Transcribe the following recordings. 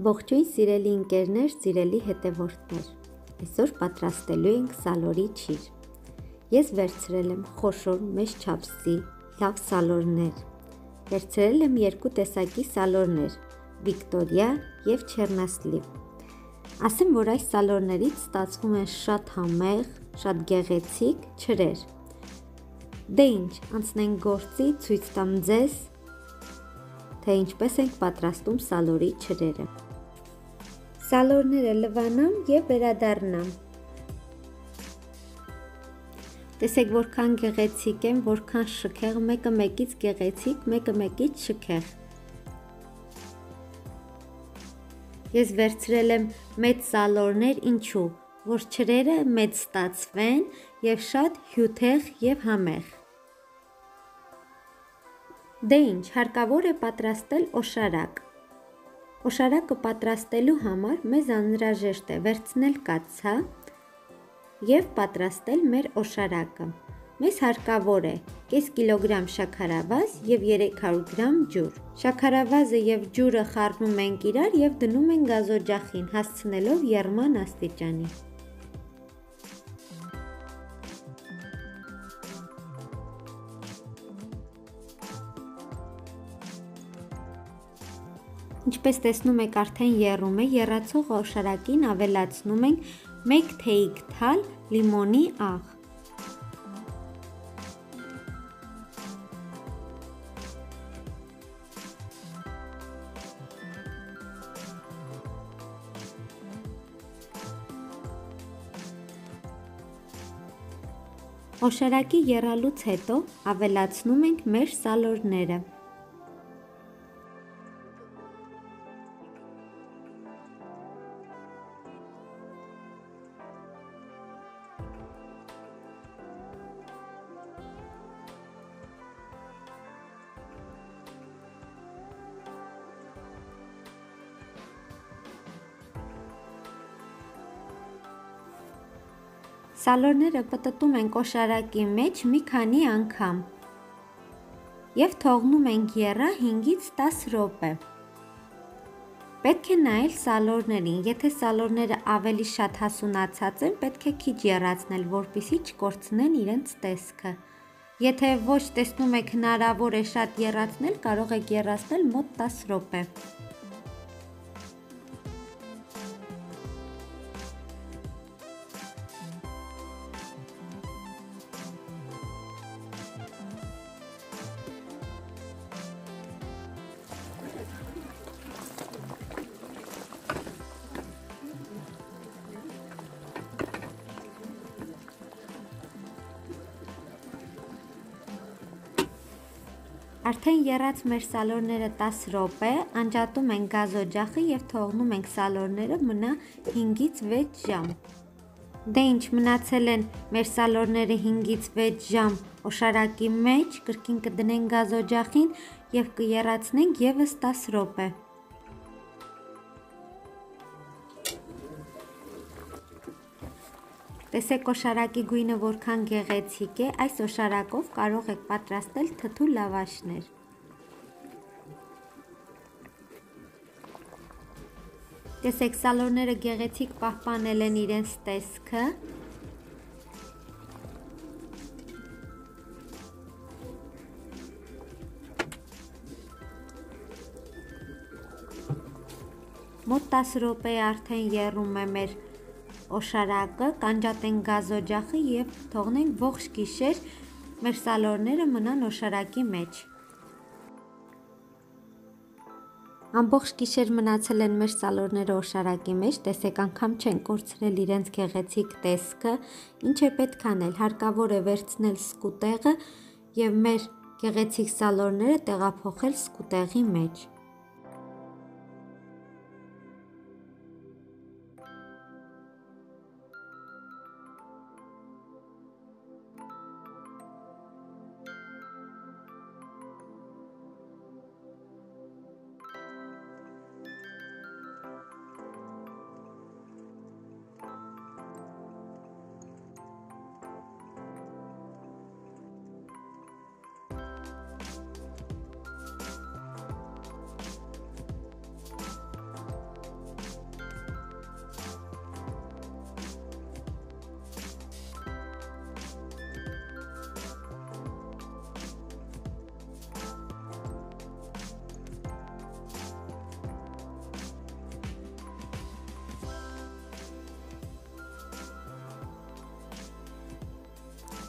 Ողջույն սիրելի ընկերներ, սիրելի հետևորդներ, այսօր պատրաստելու ենք սալորի չիր։ Ես վերցրել եմ խոշոր մեծ չափսի լավ սալորներ։ Վերցրել եմ երկու տեսակի սալորներ՝ Վիկտորիա և чернослив։ Ասեմ, որ այս սալորներից ստացվում են շատ համեղ, շատ գեղեցիկ չրեր։ Դե ինչ, անցնենք գործի, ցույց տամ ձեզ, թե ինչպես ենք պատրաստում սալորի չրերը։ Սալորները լվանամ և վերադառնամ։ Տեսեք որքան գեղեցիկ են, որքան շքեղ, մեկը մեկից գեղեցիկ, մեկը մեկից շքեղ։ Ես վերցրել եմ մեծ սալորներ, ինչու, որ չրերը մեծ ստացվեն և շատ հյութեղ և համեղ։ Դե ինչ, հարկավոր է պատրաստել օշարակ։ Օշարակը պատրաստելու համար մեզ անհրաժեշտ է վերցնել կաթսա և պատրաստել մեր օշարակը։ Մեզ հարկավոր է կես կիլոգրամ շաքարավազ և 300 գրամ ջուր։ Շաքարավազը և ջուրը խառնում ենք իրար և դնում ենք գազօջախին, հասցնելով եռման աստիճանի։ Ինչպես տեսնում եք, արդեն եռում է, եռացող օշարակին ավելացնում ենք 1 թեյիկ թալ լիմոնի աղ։ Օշարակի եռալուց հետո ավելացնում ենք մեր սալորները։ Սալորները պտտում ենք օշարակի մեջ մի քանի անգամ և թողնում ենք եռա 5-ից 10 րոպե։ Պետք է նայել սալորներին, եթե սալորները ավելի շատ հասունացած են, պետք է քիչ եռացնել, որպեսզի չկորցնեն իրենց տեսքը։ Եթե ոչ տեսնում եք հնարավոր է շատ եռացնել, կարող եք եռացնել մոտ 10 րոպե։ Արդեն եռած մեր սալորները 10 րոպե, անջատում ենք գազօջախը և թողնում ենք սալորները մնա 5-ից 6 ժամ։ Դե ինչ, մնացել են մեր սալորները 5-ից 6 ժամ օշարակի մեջ, կրկին կդնենք գազօջախին և կեռացնենք ևս 10 րոպե։ Տեսեք օշարակի գույնը որքան գեղեցիկ է, այս օշարակով կարող եք պատրաստել թթու լավաշներ։ Տեսեք սալորները գեղեցիկ պահպանել են իրենց տեսքը։ Մոտ 10 րոպե արդեն եռում է մեր օշարակը, կանջատենք գազօջախը և թողնենք ողջ գիշեր մեր սալորները մնան օշարակի մեջ։ Ամբողջ գիշեր մնացել են մեր սալորները օշարակի մեջ, տեսեք անգամ չեն կորցրել իրենց գեղեցիկ տեսքը, ինչ է պետք անել, հարկավոր է վերցնել սկուտեղը և մեր գեղեցիկ սալորները տեղափոխել սկուտեղի մեջ։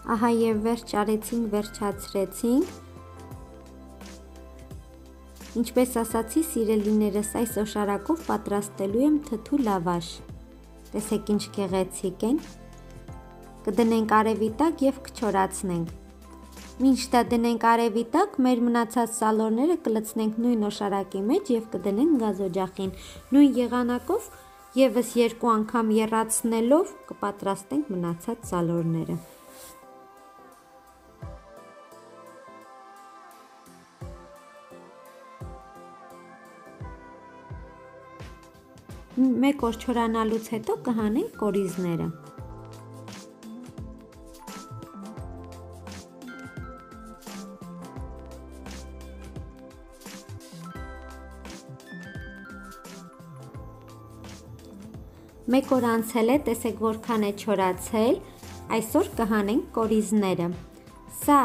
Ահա եւ վերջ արեցինք, վերջացրեցինք։ Ինչպես ասացի, սիրելիներս, այս օշարակով պատրաստելու եմ թթու լավաշ։ Տեսեք ինչ գեղեցիկ են։ Կդնենք արևի տակ եւ կչորացնենք։ Մինչ դա դնենք արևի տակ, մեր մնացած սալորները կլցնենք նույն օշարակի մեջ եւ կդնենք գազօջախին։ Նույն եղանակով եւս 2 անգամ եռացնելով կպատրաստենք մնացած սալորները։ Մեկ օր չորանալուց հետո կհանենք կորիզները։ Մեկ օր անցել է, տեսեք որքան է չորացել, այսօր կհանենք կորիզները։ Սա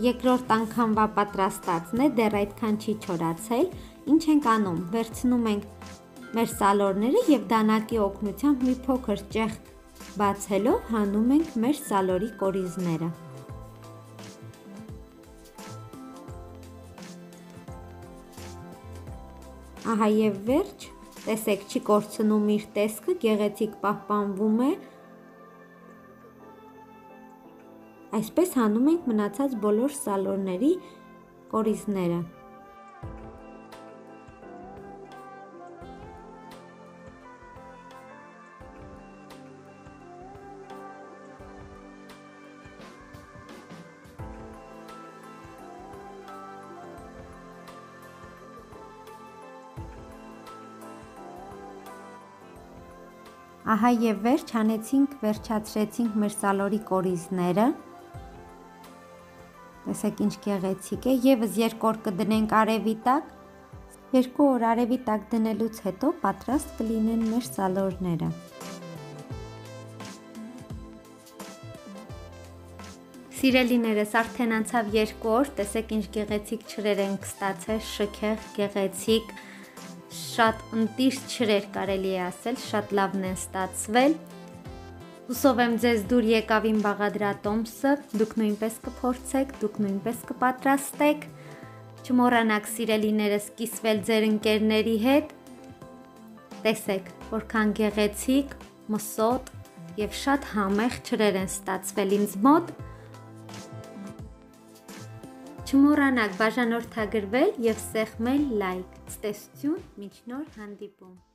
երկրորդ անգամվա պատրաստածն է, դեռ այդքան չի չորացել։ Ինչ ենք անում, վերցնում ենք մեր սալորները եւ դանակի օգնությամբ մի փոքր ճեղք բացելով հանում ենք մեր սալորի կորիզները։ Ահա եւ վերջ, տեսեք չի կորցնում իր տեսքը, գեղեցիկ պահպանվում է։ Այսպես հանում ենք մնացած բոլոր սալորների կորիզները։ Ահա եւ վերջ հանեցինք, վերջացրեցինք մեր սալորի կորիզները։ Տեսեք ինչ գեղեցիկ է, եւս 2 օր կդնենք արևի տակ։ 2 օր արևի տակ դնելուց հետո պատրաստ կլինեն մեր սալորները։ Սիրելիներս, արդեն անցավ 2 օր, տեսեք ինչ գեղեցիկ չրեր ենք ստացել, շքեղ, գեղեցիկ, շատ ընտիր չրեր կարելի է ասել, շատ լավն են ստացվել։ Հուսով եմ ձեզ դուր եկավ իմ բաղադրատոմսը, դուք նույնպես կփորձեք, դուք նույնպես կպատրաստեք։ Չմոռանաք սիրելիներս կիսվել ձեր ընկերների հետ։ Տեսեք, որքան գեղեցիկ, մսոտ եւ շատ համեղ չրեր են ստացվել ինձ մոտ։ Չմոռանաք բաժանորդագրվել եւ սեղմել լայք։ Ցտեսություն, մինչ նոր հանդիպում։